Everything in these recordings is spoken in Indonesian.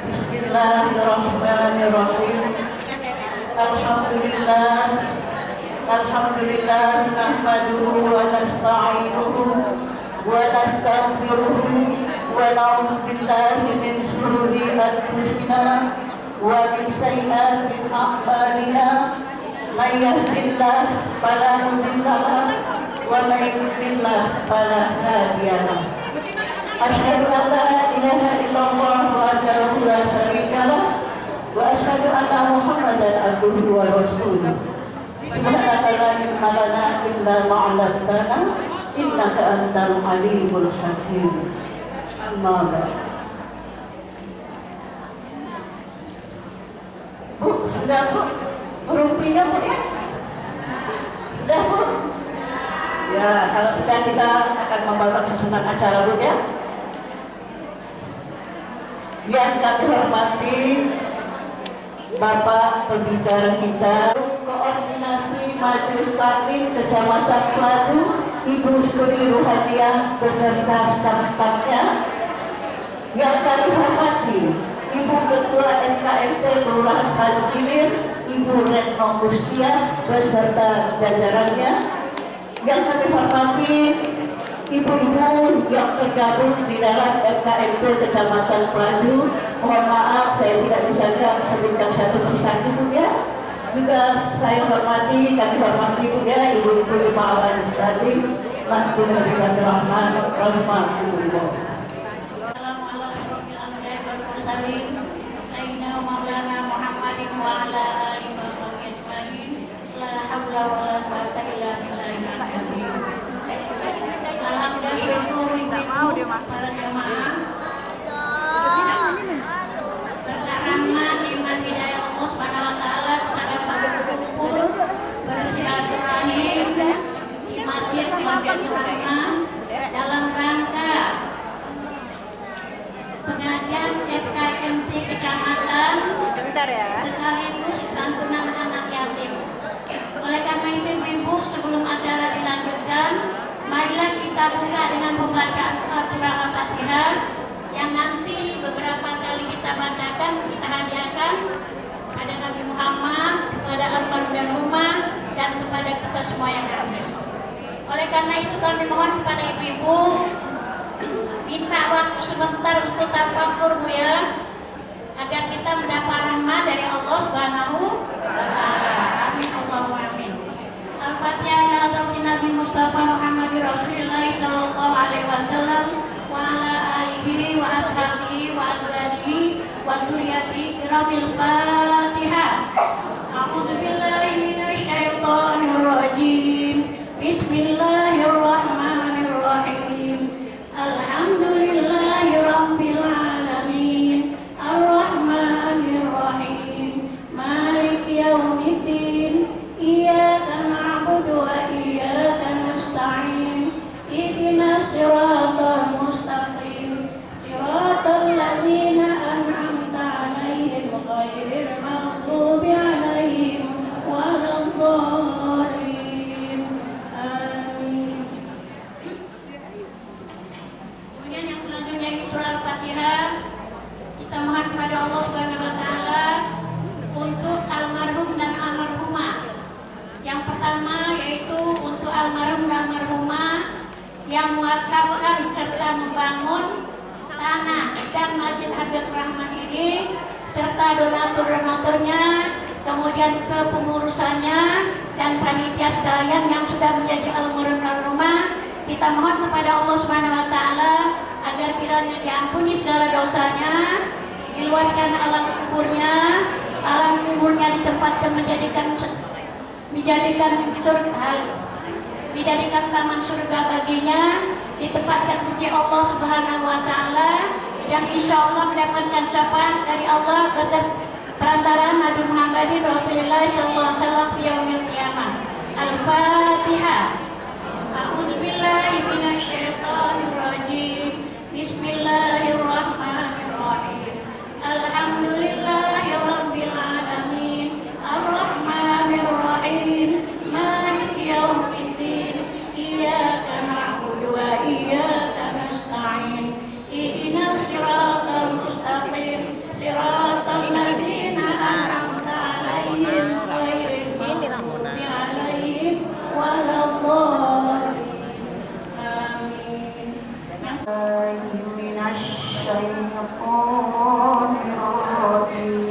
Bismillahirrahmanirrahim. Alhamdulillah nahmaduhu wa nasta'inuhu wa nastaghfiruhu wa na'udzu billahi min shururi anfusina wa min sayyi'ati a'malina. May yahdihillahu fala mudilla lahu wa may yudlil fala hadiya lahu. Asyhadu an la ilaha illallah wahdahu la syarika lah wa asyhadu anna Muhammadan abduhu wa rasuluh. Subhanaka la ilma lana illa ma 'allamtana innaka antal alimul hakim. Amma ba'd. Bu, sudah Bu? Merumpinya Bu ya? Sudah Bu? Ya, kalau sudah kita akan membawa susunan acara Bu ya. Yang kami hormati Bapak pembicara kita, Koordinasi Majelis Taklim Kecamatan Keladu, Ibu Suri Ruhadiah beserta staf-stafnya. Yang kami hormati Ibu Ketua NKMT Kelurahan Keladu Gilir, Ibu Retno Mustia beserta jajarannya. Yang kami hormati ibu-ibu yang tergabung di dalam RKMT Kecamatan Keladu. Mohon maaf saya tidak bisa sebutkan satu persatu Bu ya. Juga saya hormati, kami hormati Bu ya, ibu-ibu Jemaah Administratif Mas Gunadi Rahman Rahmatullah. Para jemaah berrahmat iman hidayah Allah Subhanahu wa taala kepada para berkumpul bersilaturahim di Masjid Majelis Rahmah dalam rangka pengajian FKMT Kecamatan sekaligus santunan anak yatim. Oleh karena itu ibu-ibu, sebelum acara dilanjutkan, marilah kita buka dengan pembacaan surah Al-Fatihah yang nanti beberapa kali kita bacakan, kita hadiahkan kepada Nabi Muhammad, kepada almarhum dan rumah, dan kepada kita semua yang ada. Oleh karena itu kami mohon kepada ibu-ibu minta waktu sebentar untuk tafakur Bu ya, agar kita mendapat rahmat dari Allah Subhanahu wa taala. Amin Allahumma amin. Al-Fatihah ya Nabi Nabi Mustafa Muhammad Rasulullah sallallahu alaihi wasallam wa ala alihi wa ashabihi wa azwajihi wa dzurriyyatihi qirabil Fatihah. A'udzu billahi minasy syaithanir rajim. Bismillahirrahmanirrahim. Alhamdulillahi rabbil alamin. Ar-Rahmanir Rahim. Maliki yaumiddin. Iyyaka na'budu wa iyyaka nasta'in. Ihdinas siratal mustaqim. Siratal ladzina an'amta 'alaihim ghairil maghdubi 'alaihim waladdallin. Amin. Kemudian yang selanjutnya surah Al-Fatihah. Kita mohon kepada Allah Subhanahu wa taala untuk almarhum dan almarhumah. Yang pertama yaitu untuk almarhum dan almarhumah yang mewakafkan serta membangun tanah dan Masjid Habibur Rahman ini, serta donatur-donaturnya, kemudian kepengurusannya dan panitia sekalian yang sudah menjadi almarhum dan almarhumah. Kita mohon kepada Allah Subhanahu wa taala agar kiranya diampuni segala dosanya, diluaskan alam kuburnya ditempatkan menjadikan taman surga baginya, ditempatkan sisi Allah Subhanahu wa taala yang insya Allah mendapatkan syafaat dari Allah perantara Nabi Muhammad Rasulullah SAW fi yaumil qiyamah. Al-Fatihah. A'udzubillahi minasyaitonir rajim. Bismillahirrahmanirrahim. Alhamdulillahi rabbil alamin. Ar-Rahmanir Rahim. Maliki yaumiddin. Iyyaka na'budu wa iyyaka nasta'in. Ihdinas siratal mustaqim. Siratal ladzina an'amta 'alaihim ghairil maghdubi 'alaihim waladdallin. Amin. Minasyaitonirrajim.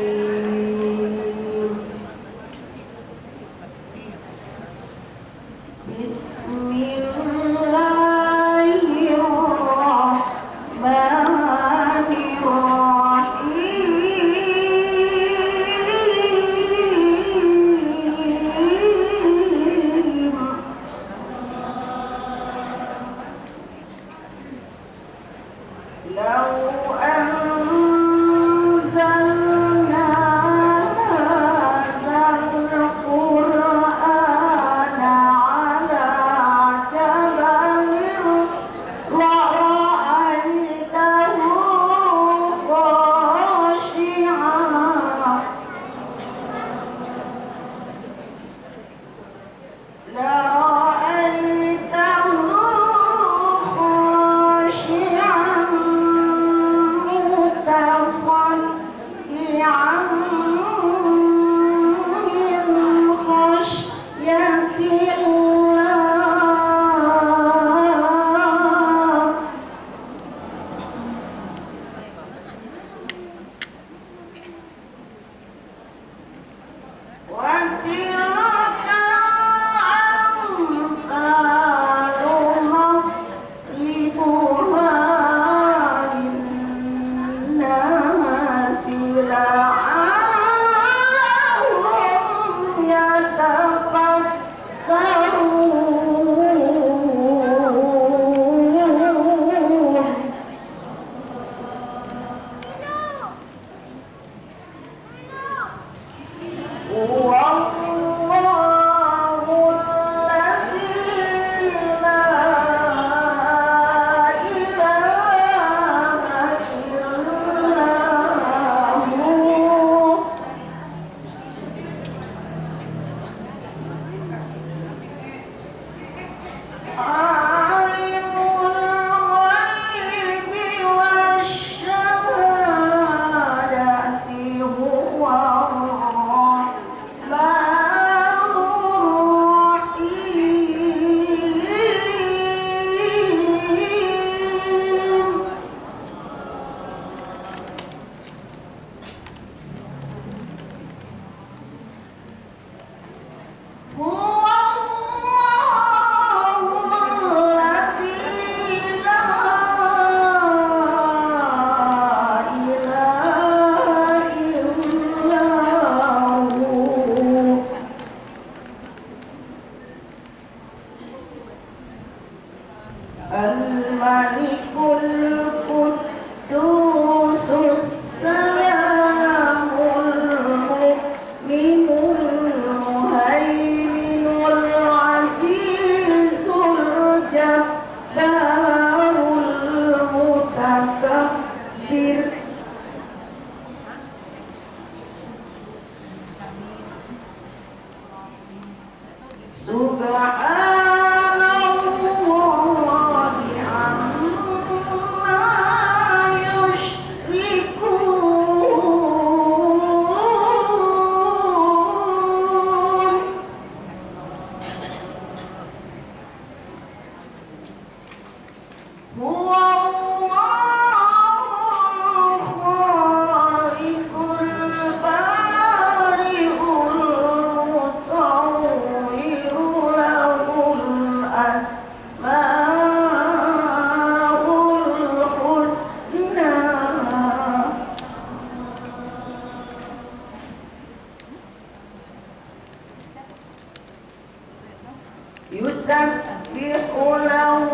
يسبح له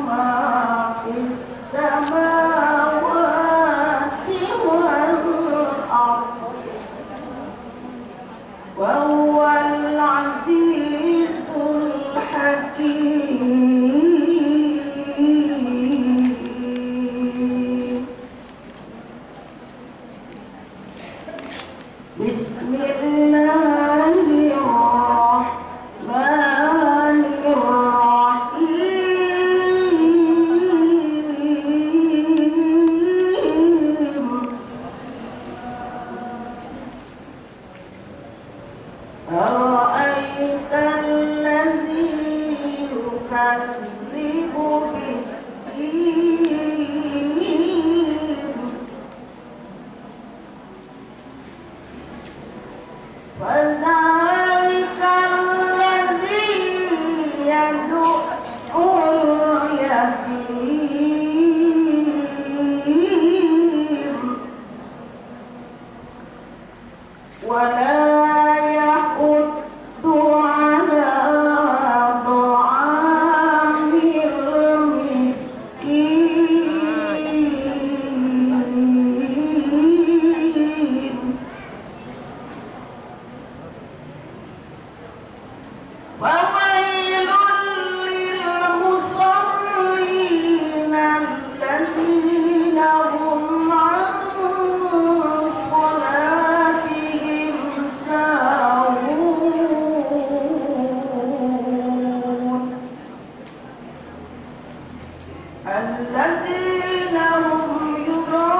ما في السماوات أرأيت الذي يكذب بالدين فذلك الذي يدعو اليتيم ولا يحض على طعام المسكين فويل للمصلين الذين هم عن صلاتهم ساهون الذين هم يراءون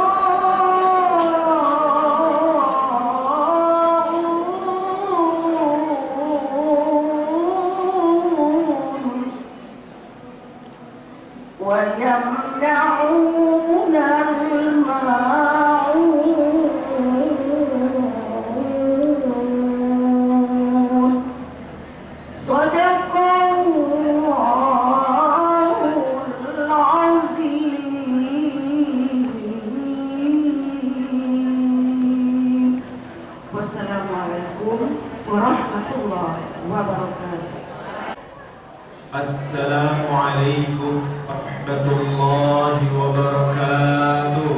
ويمنعون الماعون صدق الله العظيم والسلام عليكم ورحمة الله وبركاته. Assalamualaikum warahmatullahi wabarakatuh.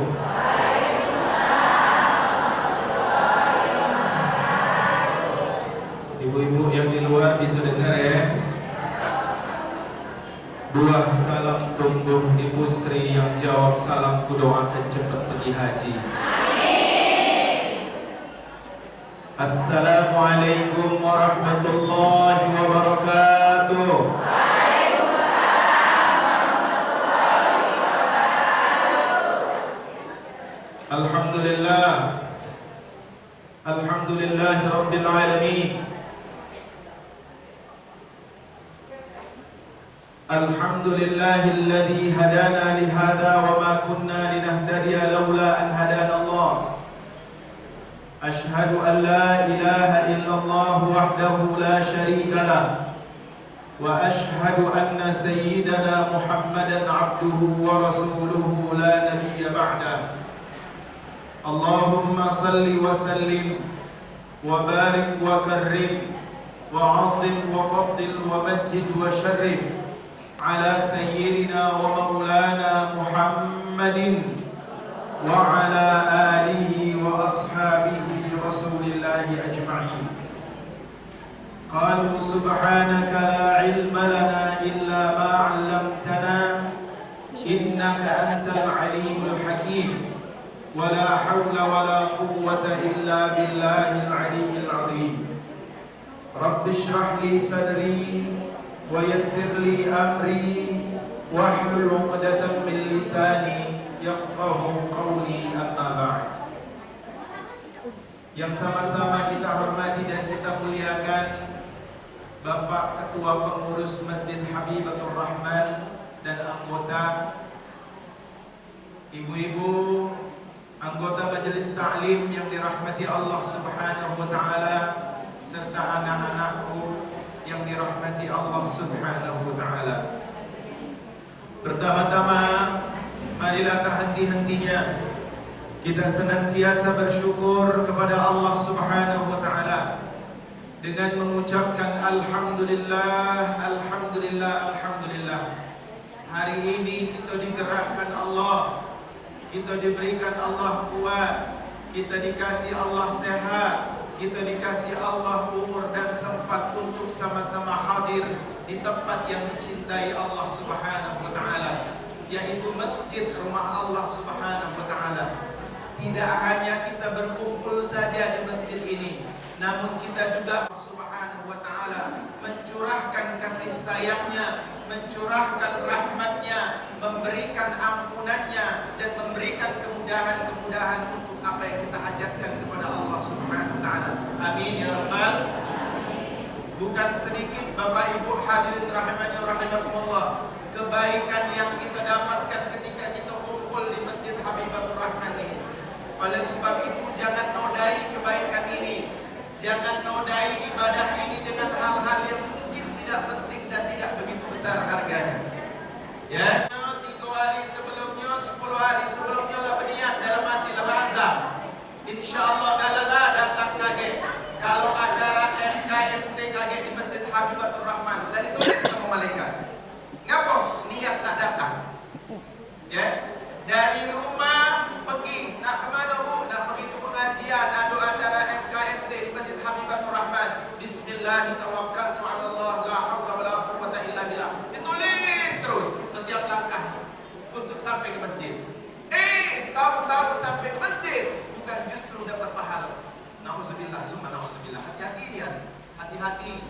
Ibu-ibu yang di luar bisa dengar ya. Dua salam tunggu Ibu Sri yang jawab salamku, doakan cepat pergi haji. Assalamualaikum warahmatullahi wabarakatuh. Alhamdulillah. Alhamdulillah Rabbil Alamin. Alhamdulillahilladzi hadana lihada wa ma kunna linahtadiya laula an hadana Allah. Ashhadu an la ilaha illallah wahdahu la sharika lah. Wa ashhadu anna sayyidana Muhammadan abduhu wa rasuluhu la nabiyya ba'dah. Allahumma salli wa sallim wa barik wa karrim wa azim wa faddil wa majid wa sharif ala sayyidina wa maulana Muhammadin wa ala alihi wa ashabihi rasulillahi ajma'in. Qalu subhanaka la ilma lana illa ma 'allamtana innaka antal alimul hakim. ولا حول ولا قوة إلا بالله العلي العظيم. رب اشرح لي صدري ويسر لي أمري واحلل عقدة من لساني يفقه قولي أما بعد. Yang sama-sama kita hormati dan kita muliakan Bapak Ketua Pengurus Masjid Habibatur Rahman dan anggota, ibu-ibu anggota majelis ta'lim yang dirahmati Allah Subhanahu wa taala, serta anak-anakku yang dirahmati Allah Subhanahu wa taala. Pertama-tama, marilah tak henti-hentinya kita senantiasa bersyukur kepada Allah Subhanahu wa taala dengan mengucapkan alhamdulillah, alhamdulillah, alhamdulillah. Hari ini kita digerakkan Allah, kita diberikan Allah kuat, kita dikasih Allah sehat, kita dikasih Allah umur dan sempat untuk sama-sama hadir di tempat yang dicintai Allah Subhanahu wa taala, yaitu masjid rumah Allah Subhanahu wa taala. tidak hanya kita berkumpul saja di masjid ini, namun kita juga Subhanahu wa ta'ala mencurahkan kasih sayangnya, mencurahkan rahmatnya, memberikan ampunannya, dan memberikan kemudahan-kemudahan untuk apa yang kita hajatkan kepada Allah Subhanahu wa ta'ala. Amin ya rabbal. Bukan sedikit Bapak Ibu hadirin rahimani wa rahimakumullah, kebaikan yang kita dapatkan ketika kita kumpul di Masjid Habibatur Rahman ini. Oleh sebab itu jangan nodai kebaikan ini, jangan nodai ibadah ini dengan hal-hal yang mungkin tidak penting dan tidak begitu besar harganya. Ya, 3 hari sebelumnya, 10 hari sebelumnya lah berniat dalam hati lah berazam. InsyaAllah dalalah datang kaget. Kalau acara SKMT kaget di Masjid Habibatur Rahman dan ditulis sama malaikat. Ngapa? Niat nak datang. Ya, dari rumah pergi. Nak kemana bu? Nak pergi ke pengajian. Ada acara MKMT di Masjid Habibatur Rahman. Bismillahirrahmanirrahim. La hawla wala quwwata illa billah. Ditulis terus setiap langkah untuk sampai ke masjid. Tahu-tahu sampai ke masjid bukan justru dapat pahala. Nauzubillah, summa nauzubillah. Hati-hati dia. Hati-hati.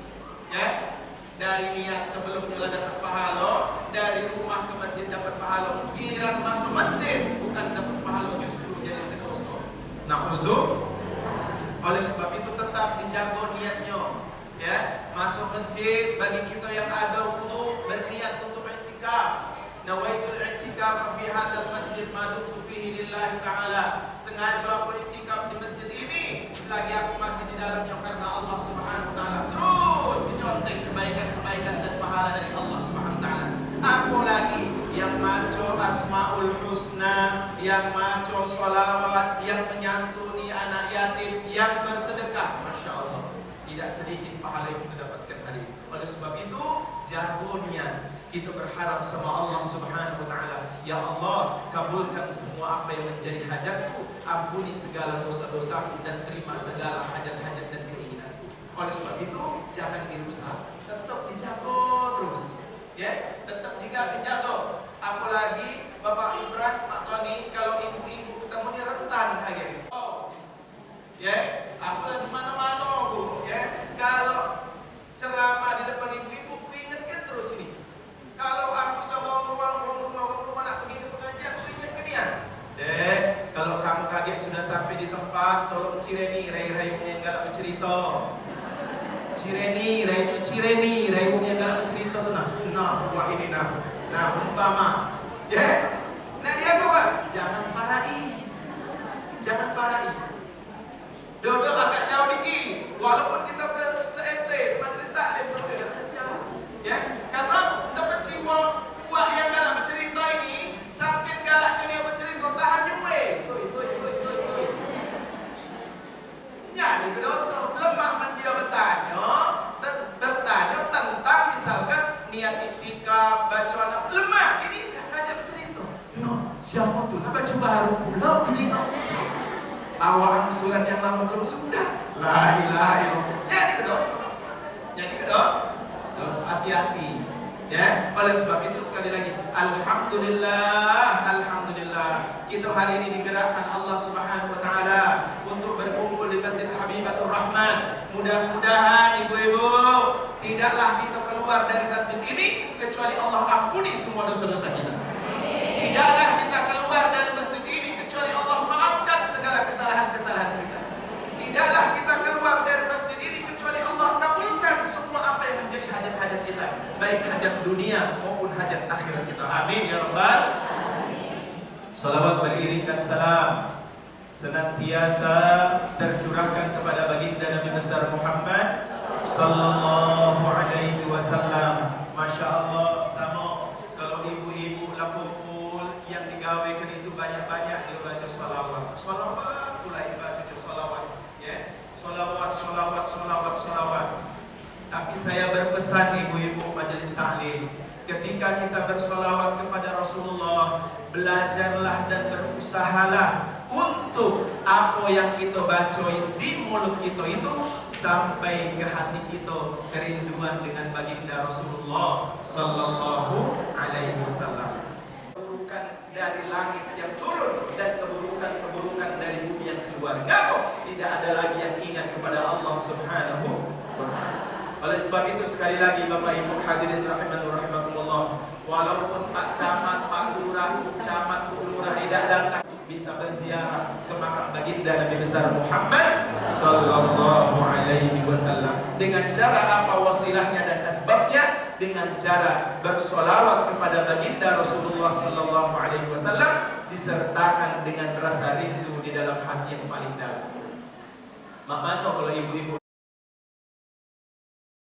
Ya. Dari niat sebelumnya dapat pahala, dari rumah ke masjid dapat pahala. Giliran masuk masjid bukan dapat pahala, justru jadi dosa. Nauzubillah. Oleh sebab itu tetap dijaga niatnya. Ya, masuk masjid bagi kita yang ada wudu berniat untuk i'tikaf. Nawaitul i'tikaf fi hadzal masjid ma dumtu fihi lillahi ta'ala. Sengaja aku i'tikaf di masjid ini selagi aku masih di dalamnya karena Allah Subhanahu wa taala. Terus dicontek kebaikan-kebaikan dan pahala dari Allah Subhanahu wa taala. Apalagi yang maco asmaul husna, yang maco sholawat, yang menyantuni anak yatim, yang bersedekah, Masya Allah, tidak sedikit pahala yang kita dapatkan hari ini. Oleh sebab itu jagonya kita berharap sama Allah Subhanahu wa ta'ala, ya Allah, kabulkan semua apa yang menjadi hajatku, ampuni segala dosa-dosaku, dan terima segala hajat-hajat dan keinginanku. Oleh sebab itu jangan dirusak, tetap dijaga terus. Ya, tetap dijaga. Apalagi Bapak Ibran, Pak Tony, kalau ibu-ibu ketemunya rentan kayak. Ya, aku lagi mana-mana bu. Ya, kalau ceramah di depan ibu-ibu, ku ingatkan terus ini. Kalau aku sama orang rumah nak pergi ke pengajian, aku ingatkan dia. Kalau kamu kaget sudah sampai di tempat, tolong cireni, rai-rainya yang galak bercerita. Cireni, rainya galak bercerita tu nah, buat ini nah, umpama. Ya, nah dia apa? Jangan parahi. Dodol agak jauh dikit, walaupun kita ke se-MT, semajelis taklim sama dia agak jauh. Ya, karena dapat jiwa buah yang galak bercerita ini, saking galaknya dia bercerita, tahan nyue. Jadi berdosa, lemah dia bertanya tentang misalkan niat iktikaf, baca anak lemah, ini hanya bercerita. No, siapa tuh? Baju baru pula bercerita. Awal surat yang lama belum sudah. La ilaha illallah. Jadi berdosa. Hati-hati. Ya, oleh sebab itu sekali lagi, alhamdulillah kita hari ini digerakkan Allah Subhanahu wa taala untuk berkumpul di Masjid Habibatur Rahman. Mudah-mudahan ibu-ibu tidaklah kita keluar dari masjid ini kecuali Allah ampuni semua dosa-dosa kita. Tidaklah kita keluar dari masjid ini kecuali Allah maafkan segala kesalahan-kesalahan kita. Tidaklah kita keluar dari masjid ini kecuali Allah kabulkan semua apa yang menjadi hajat-hajat kita, baik hajat dunia maupun hajat akhirat kita. Amin ya rabbal. Salawat beriringkan salam senantiasa tercurahkan kepada baginda Nabi besar Muhammad sallallahu alaihi wasallam. Masya Allah, sama kalau ibu-ibu lah kumpul yang digawekan itu banyak-banyak dia baca salawat pula baca salawat. Ya, salawat. Tapi saya berpesan ibu-ibu majelis taklim, ketika kita bersolawat kepada Rasulullah, belajarlah dan berusahalah untuk apa yang kita baca di mulut kita itu sampai ke hati kita, kerinduan dengan baginda Rasulullah sallallahu alaihi wasallam. Keburukan dari langit yang turun dan keburukan keluargamu, tidak ada lagi yang ingat kepada Allah Subhanahu wa Ta'ala. Oleh sebab itu sekali lagi Bapak Ibu hadirin rahimakumullah, walaupun Pak Camat, Pak Lurah, Camat, Bu Lurah tidak datang untuk bisa berziarah ke makam baginda Nabi besar Muhammad sallallahu alaihi wasallam, dengan cara apa wasilahnya dan asbabnya? Dengan cara bersolawat kepada baginda Rasulullah sallallahu alaihi wasallam disertakan dengan rasa rindu di dalam hati yang paling dalam. Mak mano kalau ibu-ibu